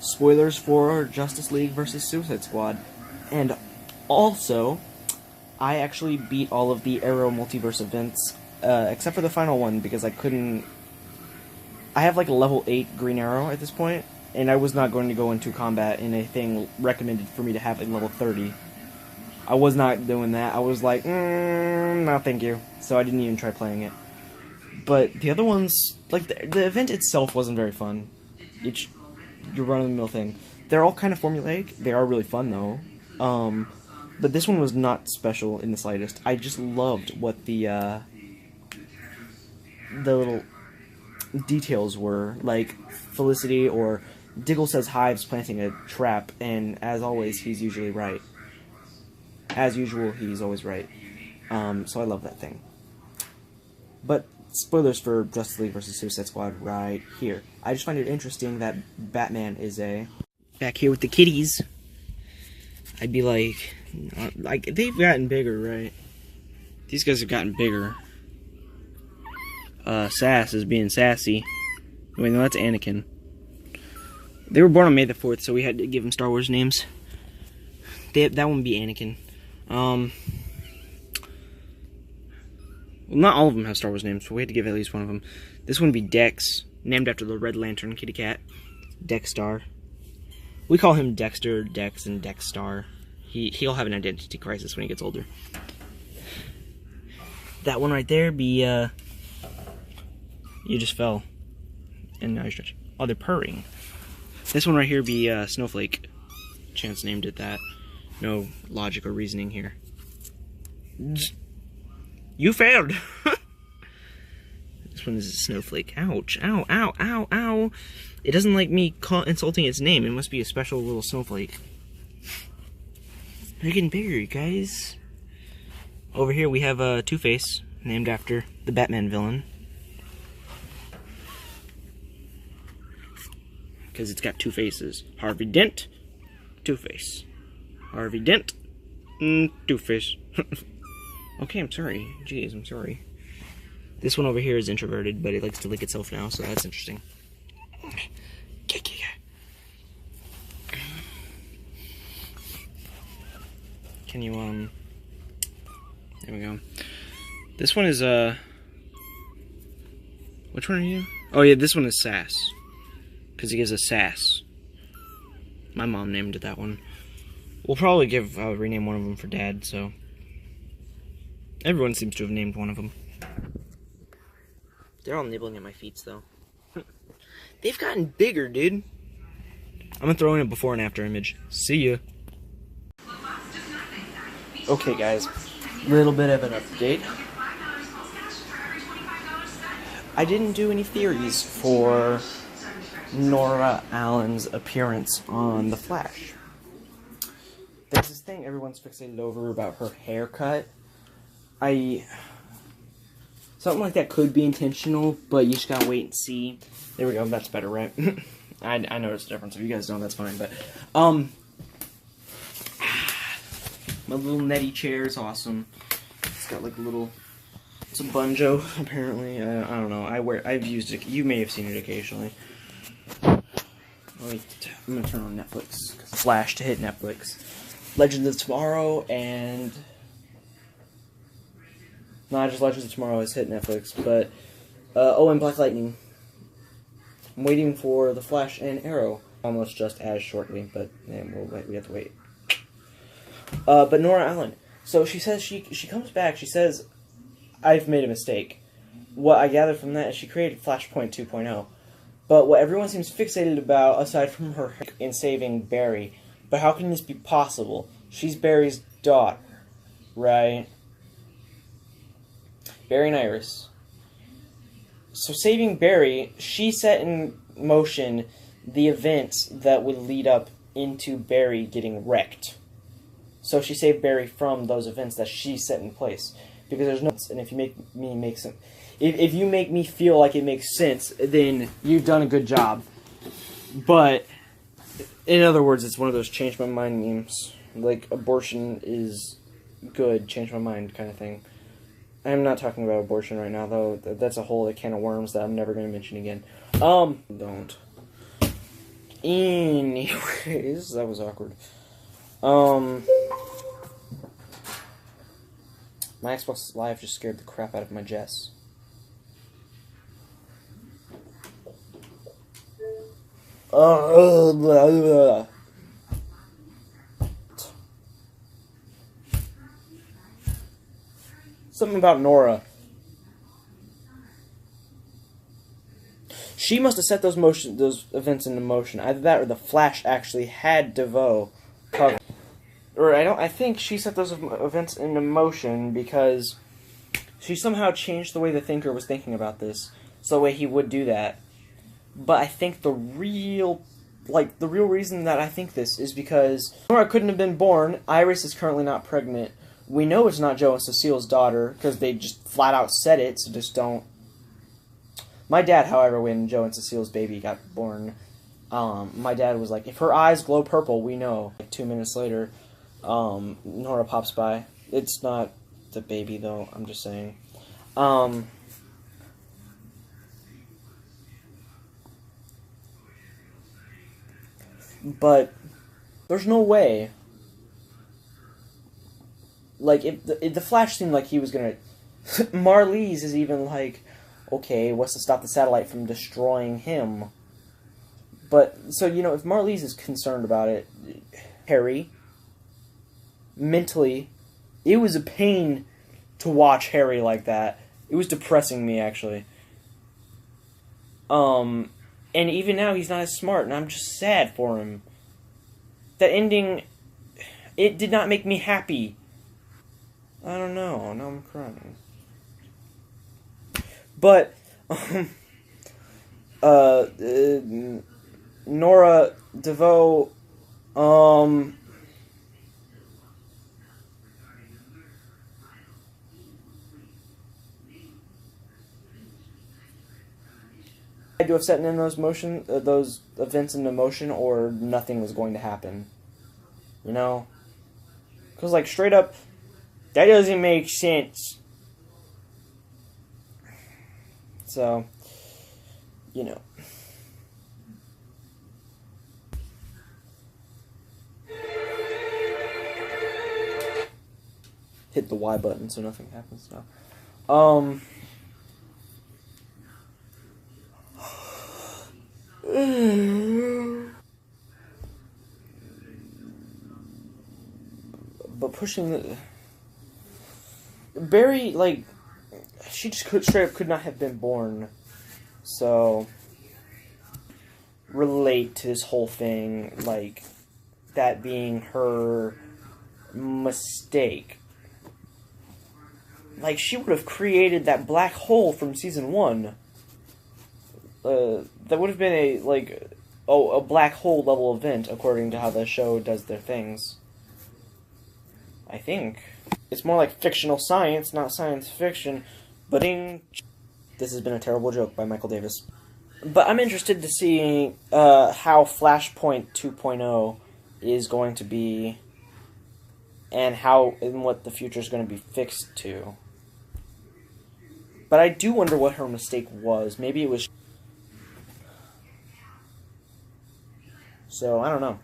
spoilers for Justice League versus Suicide Squad. And also, I actually beat all of the Arrow multiverse events, except for the final one, because I couldn't... I have like a level 8 Green Arrow at this point, and I was not going to go into combat in a thing recommended for me to have at level 30. I was not doing that. I was like, no thank you. So I didn't even try playing it. But the other ones, like, the event itself wasn't very fun. It's your run-of-the-mill thing. They're all kind of formulaic. They are really fun, though. But this one was not special in the slightest. I just loved what the little details were. Like, Felicity or Diggle says Hive's planting a trap, and as always, he's usually right. As usual, he's always right. So I love that thing. But spoilers for Justice League vs. Suicide Squad right here. I just find it interesting that Batman is back here with the kitties. I'd be like, they've gotten bigger, right? These guys have gotten bigger. Sass is being sassy. Wait, no, that's Anakin. They were born on May the 4th, so we had to give them Star Wars names. That one would be Anakin. Well, not all of them have Star Wars names, but we had to give at least one of them. This one would be Dex, named after the Red Lantern kitty cat. Dexstar. We call him Dexter, Dex, and Dexstar. He'll have an identity crisis when he gets older. That one right there be, you just fell. And now you're stretching. Oh, they're purring. This one right here be, Snowflake. Chance named it that. No logic or reasoning here. You failed! This one is a Snowflake. Ouch. Ow, ow, ow, ow. It doesn't like me insulting its name. It must be a special little snowflake. They're getting bigger, you guys. Over here we have Two-Face, named after the Batman villain. Because it's got two faces. Harvey Dent, Two-Face. Harvey Dent, Two-Face. Okay, I'm sorry. Jeez, I'm sorry. This one over here is introverted, but it likes to lick itself now, so that's interesting. Can you, there we go. This one is, which one are you? Oh yeah, this one is Sass. Because he gives us sass. My mom named it that one. We'll probably rename one of them for Dad, so. Everyone seems to have named one of them. They're all nibbling at my feet, though. They've gotten bigger, dude. I'm gonna throw in a before and after image. See ya. Okay, guys. Little bit of an update. I didn't do any theories for Nora Allen's appearance on The Flash. There's this thing everyone's fixated over about her haircut. Something like that could be intentional, but you just gotta wait and see. There we go, that's better, right? I noticed the difference. If you guys don't, that's fine, but, my little Nettie chair is awesome. It's got like a little, it's a banjo, apparently. I don't know, I've used it, you may have seen it occasionally. Wait, I'm gonna turn on Netflix, Flash to hit Netflix. Legends of Tomorrow and... Not just Legends of Tomorrow has hit Netflix, but... and Black Lightning. I'm waiting for The Flash and Arrow. Almost just as shortly, but we have to wait. But Nora Allen. So she says she comes back, she says, I've made a mistake. What I gather from that is she created Flashpoint 2.0. But what everyone seems fixated about, aside from her in saving Barry, but how can this be possible? She's Barry's daughter, right? Barry and Iris. So saving Barry, she set in motion the events that would lead up into Barry getting wrecked. So she saved Barry from those events that she set in place. Because there's no... And if you make me make some... If you make me feel like it makes sense, then you've done a good job. But, in other words, it's one of those change my mind memes. Like, abortion is good, change my mind kind of thing. I'm not talking about abortion right now, though. That's a whole can of worms that I'm never going to mention again. Don't. Anyways, that was awkward. My Xbox Live just scared the crap out of my Jess. Blah, blah. Something about Nora. She must have set those events into motion. Either that or the Flash actually had DeVoe covered. Or I think she set those events into motion because she somehow changed the way the Thinker was thinking about this, so the way he would do that. But I think the real reason that I think this is because Nora couldn't have been born. Iris is currently not pregnant. We know it's not Joe and Cecile's daughter because they just flat out said it, so just don't. My dad, however, when Joe and Cecile's baby got born, my dad was like, if her eyes glow purple, we know. Like 2 minutes later, Nora pops by. It's not the baby, though, I'm just saying. But there's no way. Like, if the Flash seemed like he was gonna... Marlize is even like, okay, what's to stop the satellite from destroying him? But, so, you know, if Marlize is concerned about it, Harry, mentally, it was a pain to watch Harry like that. It was depressing me, actually. And even now, he's not as smart, and I'm just sad for him. That ending, it did not make me happy. I don't know, now I'm crying. But, Nora DeVoe, had to have set in those events into motion, or nothing was going to happen. You know? Because, like, straight up, that doesn't make sense. So, you know. Hit the Y button so nothing happens now. But pushing the... Barry, like, she just straight up could not have been born. So, relate to this whole thing, like, that being her mistake. Like, she would have created that black hole from season 1. That would have been a black hole level event, according to how the show does their things. I think. It's more like fictional science, not science fiction. But this has been a terrible joke by Michael Davis. But I'm interested to see how Flashpoint 2.0 is going to be, and what the future is going to be fixed to. But I do wonder what her mistake was. Maybe it was... So, I don't know.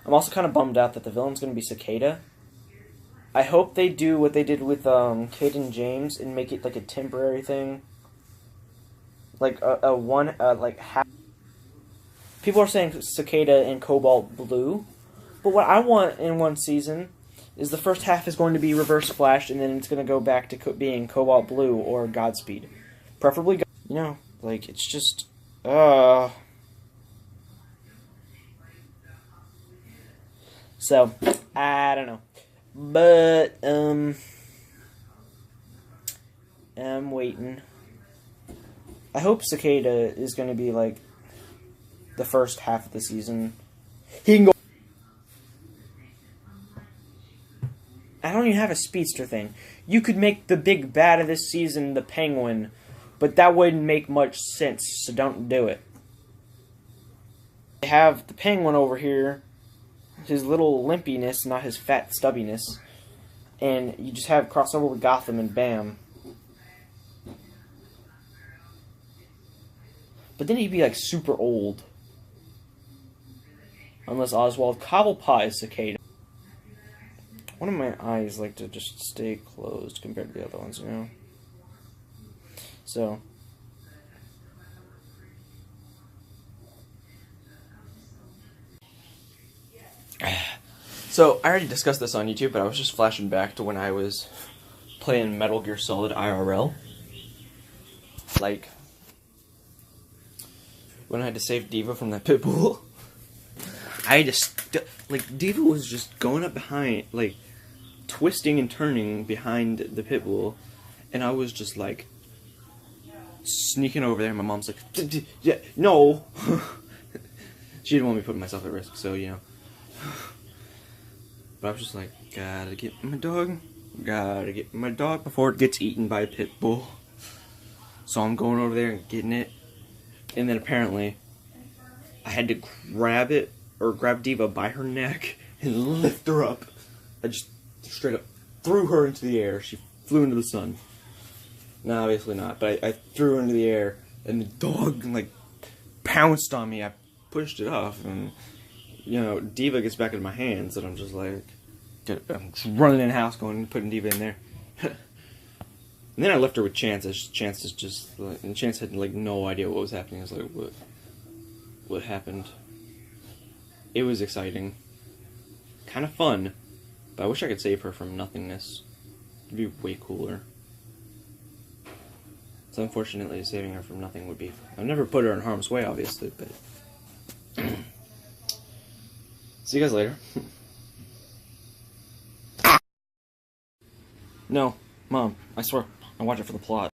I'm also kind of bummed out that the villain's going to be Cicada. I hope they do what they did with Kate and James and make it like a temporary thing. Like half. People are saying Cicada and Cobalt Blue, but what I want in one season is the first half is going to be Reverse Flash, and then it's going to go back to being Cobalt Blue or Godspeed, preferably. You know, like it's just So I don't know. But, I'm waiting. I hope Cicada is going to be, like, the first half of the season. He can go... I don't even have a speedster thing. You could make the big bad of this season the Penguin, but that wouldn't make much sense, so don't do it. They have the Penguin over here, his little limpiness, not his fat stubbiness, and you just have crossover with Gotham and bam. But then he'd be like super old. Unless Oswald Cobblepot is Cicada. One of my eyes like to just stay closed compared to the other ones, you know? So... So, I already discussed this on YouTube, but I was just flashing back to when I was playing Metal Gear Solid IRL. Like, when I had to save D.Va from that pit bull. I just, like, D.Va was just going up behind, like, twisting and turning behind the pit bull, and I was just, like, sneaking over there, and my mom's like, no! She didn't want me putting myself at risk, so, you know. But I was just like, gotta get my dog before it gets eaten by a pit bull. So I'm going over there and getting it. And then apparently, I had to grab it, or grab D.Va by her neck and lift her up. I just straight up threw her into the air. She flew into the sun. No, obviously not. But I threw her into the air, and the dog, like, pounced on me. I pushed it off, and... you know, D.Va gets back in my hands, and I'm just like, I'm just running in the house, going and putting D.Va in there. And then I left her with Chance. Chance is just, like, and Chance had like no idea what was happening. I was like, what happened? It was exciting, kind of fun, but I wish I could save her from nothingness. It'd be way cooler. So unfortunately, saving her from nothing would be. I've never put her in harm's way, obviously, but. See you guys later. No, Mom, I swear, I watch it for the plot.